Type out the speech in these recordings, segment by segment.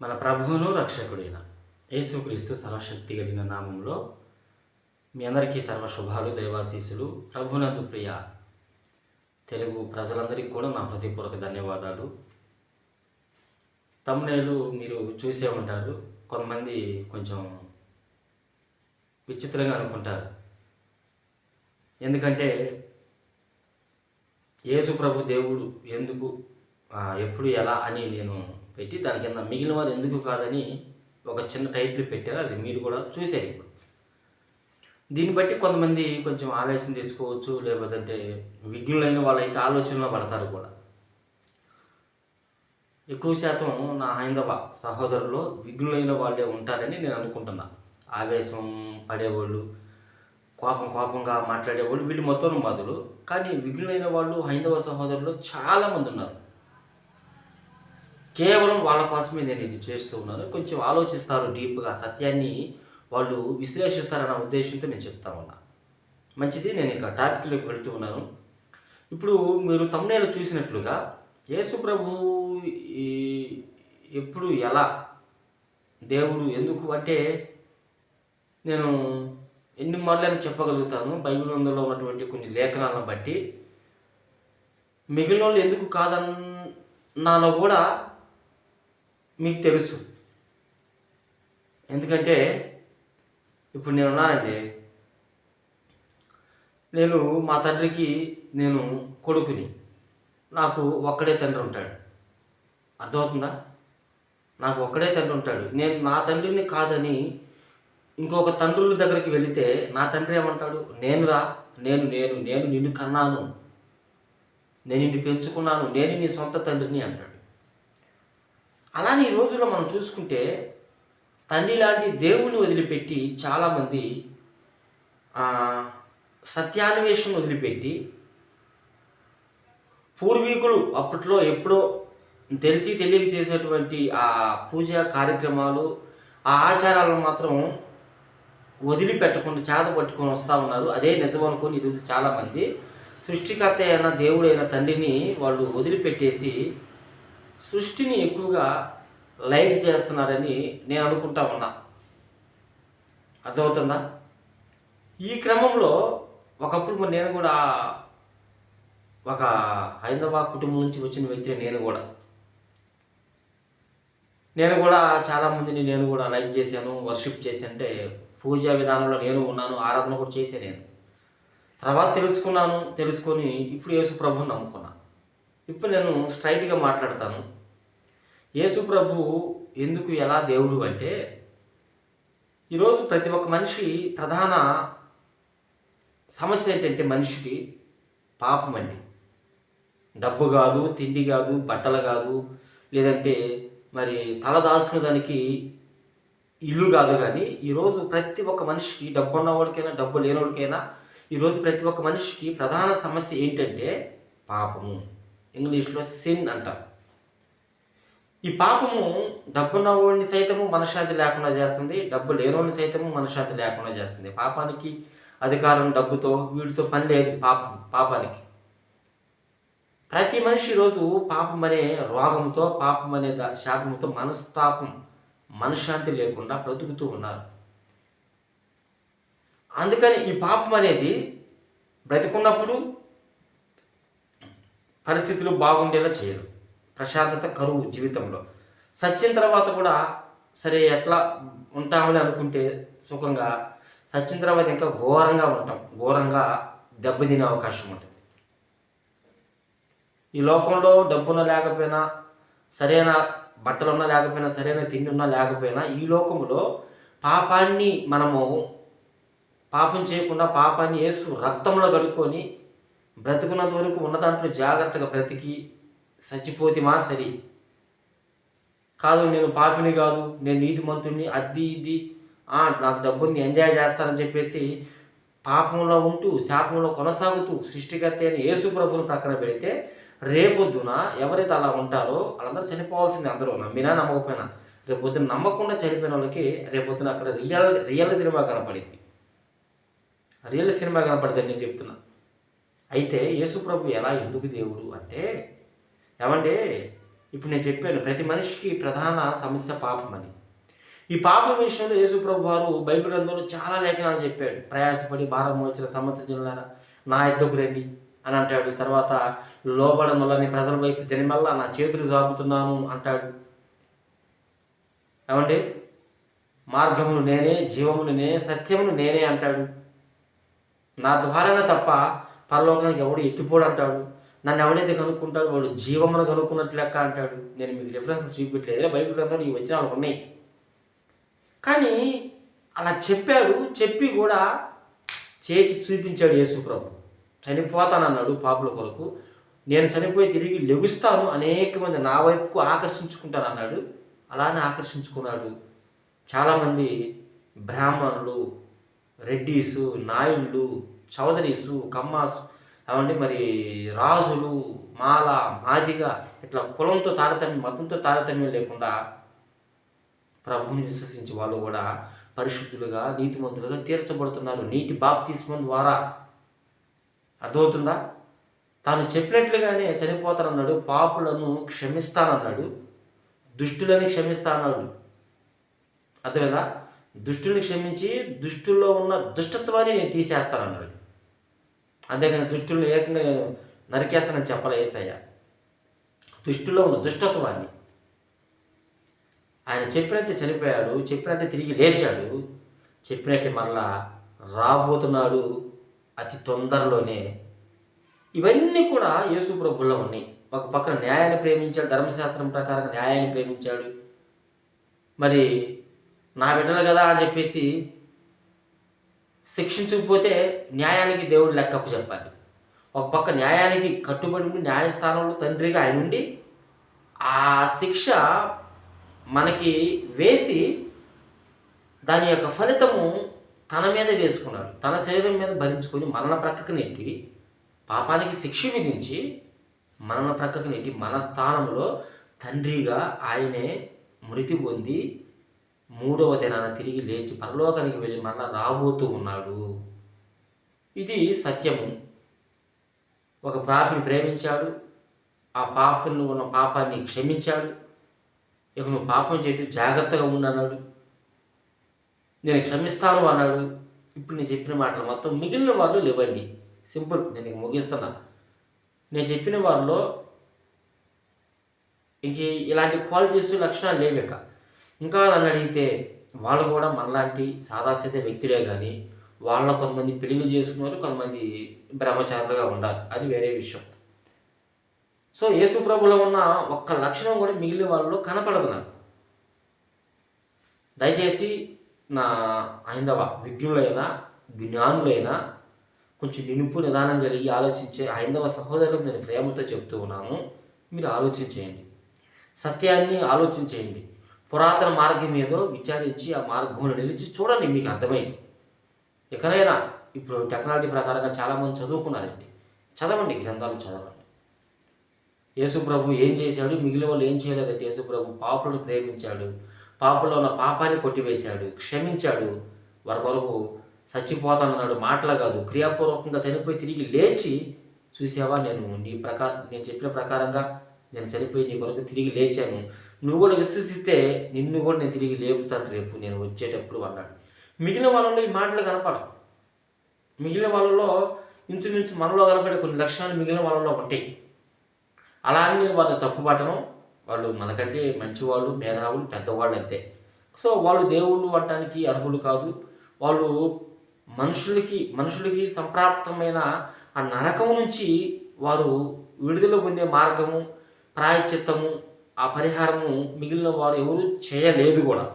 మన ప్రభువును రక్షకుడైన యేసుక్రీస్తు సర్వశక్తి కలిగిన నామంలో మీ అందరికీ సర్వశుభాలు దైవాశీసులు. ప్రభునందు ప్రియ తెలుగు ప్రజలందరికీ కూడా నా హృదయపూర్వక ధన్యవాదాలు. తమ్మునేలు మీరు చూసే ఉంటారు. కొంతమంది కొంచెం విచిత్రంగా అనుకుంటారు. ఎందుకంటే యేసు ప్రభు దేవుడు ఎందుకు ఎప్పుడు ఎలా అని నేను పెట్టి దాని కింద మిగిలిన వారు ఎందుకు కాదని ఒక చిన్న టైటిల్ పెట్టారు. అది మీరు కూడా చూసారు. ఇప్పుడు దీన్ని బట్టి కొంతమంది కొంచెం ఆవేశం తెచ్చుకోవచ్చు, లేకపోతే విఘ్నులైన వాళ్ళైతే ఆలోచనలో పడతారు కూడా. ఎక్కువ శాతం నా హైందవ సహోదరులో విఘ్నులైన వాళ్ళే ఉంటారని నేను అనుకుంటున్నా. ఆవేశం పడేవాళ్ళు, కోపంగా మాట్లాడేవాళ్ళు వీళ్ళు మొత్తం మొదలు. కానీ విఘ్నులైన వాళ్ళు హైందవ సహోదరులు చాలామంది ఉన్నారు. కేవలం వాళ్ళ కోసమే నేను ఇది చేస్తూ ఉన్నాను. కొంచెం ఆలోచిస్తారు, డీప్గా సత్యాన్ని వాళ్ళు విశ్లేషిస్తారన్న ఉద్దేశంతో నేను చెప్తా ఉన్నా. మంచిది, నేను ఇక టాపిక్లోకి వెళుతూ ఉన్నాను. ఇప్పుడు మీరు తమ్మునేలు చూసినట్లుగా యేసు ప్రభు ఎప్పుడు ఎలా దేవుడు ఎందుకు అంటే నేను ఎన్ని మార్లని చెప్పగలుగుతాను. బైబిల్ గ్రంథంలో ఉన్నటువంటి కొన్ని లేఖనాలను బట్టి మిగిలిన వాళ్ళు ఎందుకు కాదన్నానో కూడా మీకు తెలుసు. ఎందుకంటే ఇప్పుడు నేనున్నానండి. నేను మా తండ్రికి నేను కొడుకుని. నాకు ఒక్కడే తండ్రి ఉంటాడు. అర్థమవుతుందా? నాకు ఒక్కడే తండ్రి ఉంటాడు. నేను నా తండ్రిని కాదని ఇంకొక తండ్రుల దగ్గరికి వెళితే నా తండ్రి ఏమంటాడు? నేను నిన్ను కన్నాను, నేను నిన్ను పెంచుకున్నాను, నేను నీ సొంత తండ్రిని అంటాడు. అలానే ఈ రోజుల్లో మనం చూసుకుంటే తండ్రి లాంటి దేవుణ్ణి వదిలిపెట్టి చాలామంది సత్యాన్వేషణ వదిలిపెట్టి పూర్వీకులు అప్పట్లో ఎప్పుడో తెలియక చేసేటువంటి ఆ పూజా కార్యక్రమాలు, ఆ ఆచారాలను మాత్రం వదిలిపెట్టకుండా చేత పట్టుకొని వస్తూ ఉన్నారు. అదే నిజం అనుకొని ఈరోజు చాలామంది సృష్టికర్త అయిన దేవుడైన తండ్రిని వాళ్ళు వదిలిపెట్టేసి సృష్టిని ఎక్కువగా లైక్ చేస్తున్నారని నేను అనుకుంటా ఉన్నా. అర్థమవుతుందా? ఈ క్రమంలో ఒకప్పుడు నేను కూడా ఒక హైందవ కుటుంబం నుంచి వచ్చిన వ్యక్తిని. నేను కూడా చాలామందిని నేను కూడా లైక్ చేశాను, వర్షిప్ చేశాను. అంటే పూజా విధానంలో నేను ఉన్నాను, ఆరాధన కూడా చేశాను. నేను తర్వాత తెలుసుకొని ఇప్పుడు యేసు ప్రభువుని నమ్ముకున్నాను. ఇప్పుడు నేను స్ట్రైట్గా మాట్లాడతాను. యేసు ప్రభు ఎందుకు ఎలా దేవుడు అంటే ఈరోజు ప్రతి ఒక్క మనిషి ప్రధాన సమస్య ఏంటంటే మనిషికి పాపం అండి. డబ్బు కాదు, తిండి కాదు, బట్టలు కాదు, లేదంటే మరి తల దాచుకునే దానికి ఇల్లు కాదు. కానీ ఈరోజు ప్రతి ఒక్క మనిషికి డబ్బు ఉన్నవాడికైనా డబ్బు లేనివాడికైనా ఈరోజు ప్రతి ఒక్క మనిషికి ప్రధాన సమస్య ఏంటంటే పాపము. ఇంగ్లీష్లో సిన్ అంటాం. ఈ పాపము డబ్బున్నవాడిని సైతము మనశ్శాంతి లేకుండా చేస్తుంది, డబ్బు లేనివాడిని సైతము మనశ్శాంతి లేకుండా చేస్తుంది. పాపానికి అధికారం డబ్బుతో వీటితో పని లేదు. పాపానికి ప్రతి మనిషి ఈరోజు పాపం అనే రోగంతో, పాపం అనే శాపంతో మనశ్శాంతి లేకుండా బ్రతుకుతూ ఉన్నారు. అందుకని ఈ పాపం అనేది బ్రతికున్నప్పుడు పరిస్థితులు బాగుండేలా చేయరు, ప్రశాంతత కరువు జీవితంలో. సచ్చిన తర్వాత కూడా సరే ఎట్లా ఉంటామని అనుకుంటే సుఖంగా, సచ్చిన తర్వాత ఇంకా ఘోరంగా దెబ్బతినే అవకాశం ఉంటుంది. ఈ లోకంలో డబ్బున్న లేకపోయినా, సరైన బట్టలున్నా లేకపోయినా, సరైన తిండి ఉన్నా లేకపోయినా, ఈ లోకంలో పాపాన్ని మనము పాపం చేయకుండా పాపాన్ని యేసు రక్తంలో కడుక్కొని బ్రతుకున్నంత వరకు ఉన్న దాంట్లో జాగ్రత్తగా బ్రతికి చచ్చిపోతిమా సరి కాదు. నేను పాపిని కాదు, నేను నీతిమంతుడిని, ఇది నాకు డబ్బుని ఎంజాయ్ చేస్తానని చెప్పేసి పాపంలో ఉంటూ శాపంలో కొనసాగుతూ సృష్టికర్త అయిన యేసు ప్రభువుని ప్రక్కన పెడితే రేపొద్దున ఎవరైతే అలా ఉంటారో వాళ్ళందరూ చనిపోవాల్సింది. అందరూ నమ్మినా నమ్మకపోయినా రేపొద్దున నమ్మకుండా చనిపోయిన వాళ్ళకి రేపొద్దున అక్కడ రియల్ సినిమా కనపడింది. నేను చెప్తున్నా. అయితే యేసు ప్రభు ఎందుకు దేవుడు అంటే ఏమంటే ఇప్పుడు నేను చెప్పాను, ప్రతి మనిషికి ప్రధాన సమస్య పాపమని. ఈ పాపం విషయంలో యేసు ప్రభు వారు బైబిల్ గ్రంథంలో చాలా లేఖనాలు చెప్పాడు. ప్రయాసపడి భారం మోచిన సమస్త జనులారా నా యొద్దకు రండి అని అంటాడు. తర్వాత లోబడనులని ప్రజల వైపు తినమల్లా నా చేతులు జాపుతున్నాను అంటాడు. ఏమండి, మార్గమును నేనే, జీవమును నేనే, సత్యమును నేనే అంటాడు. నా ద్వారానే తప్ప పరలోకానికి ఎవడు ఎత్తిపోడు అంటాడు. నన్ను ఎవడైతే కనుక్కుంటాడో వాడు జీవమును కనుక్కున్నట్లు లెక్క అంటాడు. నేను మీకు రిఫరెన్స్ చూపించలేదు, బైబిల్ గ్రంథంలో ఈ వచనాలు ఉన్నాయి. కానీ అలా చెప్పాడు, చెప్పి కూడా చేసి చూపించాడు యేసు ప్రభు. చనిపోతానన్నాడు పాపుల కొరకు, నేను చనిపోయి తిరిగి లెగుస్తాను, అనేక మంది నా వైపుకు ఆకర్షించుకుంటాను అన్నాడు. అలానే ఆకర్షించుకున్నాడు. చాలామంది బ్రాహ్మణులు, రెడ్డీసు, నాయుళ్ళు, చౌదరీసు, కమ్మాసు, అవంటే మరి రాజులు, మాల, మాదిగ, ఇట్లా కులంతో తారతమ్యం, మతంతో తారతమ్యం లేకుండా ప్రభువుని విశ్వసించి వాళ్ళు కూడా పరిశుద్ధులుగా, నీతిమంతులుగా తీర్చబడుతున్నారు నీటి బాప్తిస్మం ద్వారా. అర్థమవుతుందా? తాను చెప్పినట్లుగానే చనిపోతానన్నాడు, పాపులను క్షమిస్తానన్నాడు, దుష్టులని క్షమిస్తానన్నాడు. అర్థమైందా? దుష్టుని క్షమించి దుష్టుల్లో ఉన్న దుష్టత్వాన్ని నేను తీసేస్తానన్నాడు. అంతేగాని దుష్టులను ఏకంగా నేను నరికేస్తానని చెప్పలే యేసయ్య. దుష్టుల్లో ఉన్న దుష్టత్వాన్ని ఆయన చెప్పినట్టే చనిపోయాడు, చెప్పినట్టే తిరిగి లేచాడు, చెప్పినట్టే మరలా రాబోతున్నాడు అతి తొందరలోనే. ఇవన్నీ కూడా యేసు ప్రభువులో ఉన్నాయి. ఒక పక్కన న్యాయాన్ని ప్రేమించాడు, ధర్మశాస్త్రం ప్రకారం న్యాయాన్ని ప్రేమించాడు. మరి నా బిడ్డలు కదా అని చెప్పేసి శిక్షించకపోతే న్యాయానికి దేవుడు లెక్కపు చెప్పాలి. ఒక పక్క న్యాయానికి కట్టుబడి ఉండి న్యాయస్థానంలో తండ్రిగా ఆయన ఉండి ఆ శిక్ష మనకి వేసి దాని యొక్క ఫలితము తన మీద వేసుకున్నాడు. తన శరీరం మీద భరించుకొని మరణ ప్రక్కకు నెట్టి, పాపానికి శిక్ష విధించి మరణ ప్రక్కకు నెట్టి మన స్థానంలో తండ్రిగా ఆయనే మృతి పొంది మూడవ దినాన తిరిగి లేచి పరలోకానికి వెళ్ళి మరలా రాబోతూ ఉన్నాడు. ఇది సత్యము. ఒక పాపిని ప్రేమించాడు, ఆ పాపంలో ఉన్న పాపాన్ని క్షమించాడు. ఇక నువ్వు పాపం చేసి జాగ్రత్తగా ఉండన్నాడు, నేను క్షమిస్తాను అన్నాడు. ఇప్పుడు నేను చెప్పిన మాటలు మొత్తం మిగిలిన వాళ్ళు లేవండి. సింపుల్, నేను ఇక ముగిస్తున్నా. నేను చెప్పిన వారిలో ఇంక ఇలాంటి క్వాలిటీస్, లక్షణాలు లేవిక. ఇంకా నన్ను అడిగితే వాళ్ళు కూడా మనలాంటి సాదాసీద వ్యక్తులే, కానీ వాళ్ళ కొంతమంది పెళ్లి చేసుకున్నారు, కొంతమంది బ్రహ్మచారులుగా ఉండాలి, అది వేరే విషయం. సో యేసు ప్రభులో ఉన్న ఒక్క లక్షణం కూడా మిగిలిన వాళ్ళలో కనపడదు నాకు. దయచేసి నా హైందవ విజ్ఞులైనా జ్ఞానులైనా కొంచెం నినుపు నిదానం కలిగి ఆలోచించే హైందవ సహోదరులకు నేను ప్రేమతో చెప్తూ ఉన్నాను. మీరు ఆలోచించేయండి, సత్యాన్ని ఆలోచించేయండి. పురాతన మార్గం ఏదో విచారించి ఆ మార్గంలో నిలిచి చూడండి, మీకు అర్థమైంది. ఎక్కడైనా ఇప్పుడు టెక్నాలజీ ప్రకారంగా చాలామంది చదువుకున్నారండి, చదవండి, గ్రంథాలు చదవండి. యేసు ప్రభు ఏం చేశాడు, మిగిలిన వాళ్ళు ఏం చేయలేదంటే యేసు ప్రభు పాపులను ప్రేమించాడు, పాపంలో ఉన్న పాపాన్ని కొట్టివేశాడు, క్షమించాడు, వారి కొరకు చచ్చిపోతానన్నాడు. మాటలు కాదు, క్రియాపూర్వకంగా చనిపోయి తిరిగి లేచి, చూసావా నేను చెప్పిన ప్రకారంగా నేను చనిపోయి నీ కొరకు తిరిగి లేచాను, నువ్వు కూడా విశ్వసిస్తే నిన్ను కూడా నేను తిరిగి లేపుతాను రేపు నేను వచ్చేటప్పుడు అన్నాడు. మిగిలిన వాళ్ళలో ఈ మాటలు కనపడవు. మిగిలిన వాళ్ళలో ఇంచుమించు మనలో కనపడే కొన్ని లక్షణాలు మిగిలిన వాళ్ళలో ఉంటాయి. అలా అని నేను వాళ్ళని తప్పుపట్టను. వాళ్ళు మనకంటే మంచివాళ్ళు, మేధావులు, పెద్దవాళ్ళు అంతే. సో వాళ్ళు దేవుళ్ళు అనడానికి అర్హులు కాదు. వాళ్ళు మనుషులకి సంప్రాప్తమైన ఆ నరకం నుంచి వారు విడుదల పొందే మార్గము, ప్రాయశ్చిత్తము, ఆ పరిహారము మిగిలిన వారు ఎవరు చేయలేదు కూడా.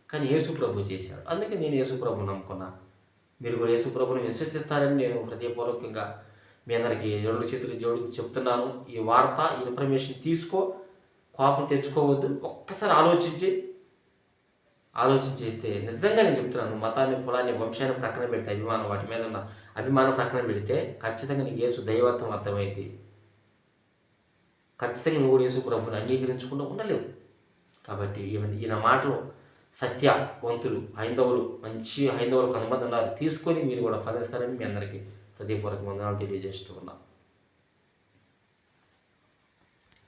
కానీ యేసు ప్రభు చేశాడు. అందుకే నేను యేసు ప్రభుని నమ్ముకున్నా. మీరు కూడా యేసు ప్రభుని విశ్వసిస్తారని నేను హృదయపూర్వకంగా మీ అందరికీ 2 చేతులు జోడించి చెప్తున్నాను. ఈ వార్త, ఈ ఇన్ఫర్మేషన్ తీసుకో, కోపం తెచ్చుకోవద్దు. ఒక్కసారి ఆలోచించేస్తే నిజంగా నేను చెప్తున్నాను, మతాన్ని, కులాన్ని, వంశాన్ని ప్రక్కన పెడితే, అభిమానం, వాటి మీద ఉన్న అభిమానం ప్రక్కన పెడితే ఖచ్చితంగా నీకు యేసు దైవత్వం అర్థమైంది. ఖచ్చితంగా నువ్వు కూడా యేసు ప్రభుని అంగీకరించకుండా ఉండలేవు. కాబట్టి ఈయన మాటలు సత్యవంతులు, మంచి హైందవులు కొంతమంది ఉన్నారు, తీసుకొని మీరు కూడా ఫలిస్తారని మీ అందరికీ హృదయపూర్వక వందనాలు తెలియజేస్తూ ఉన్నా.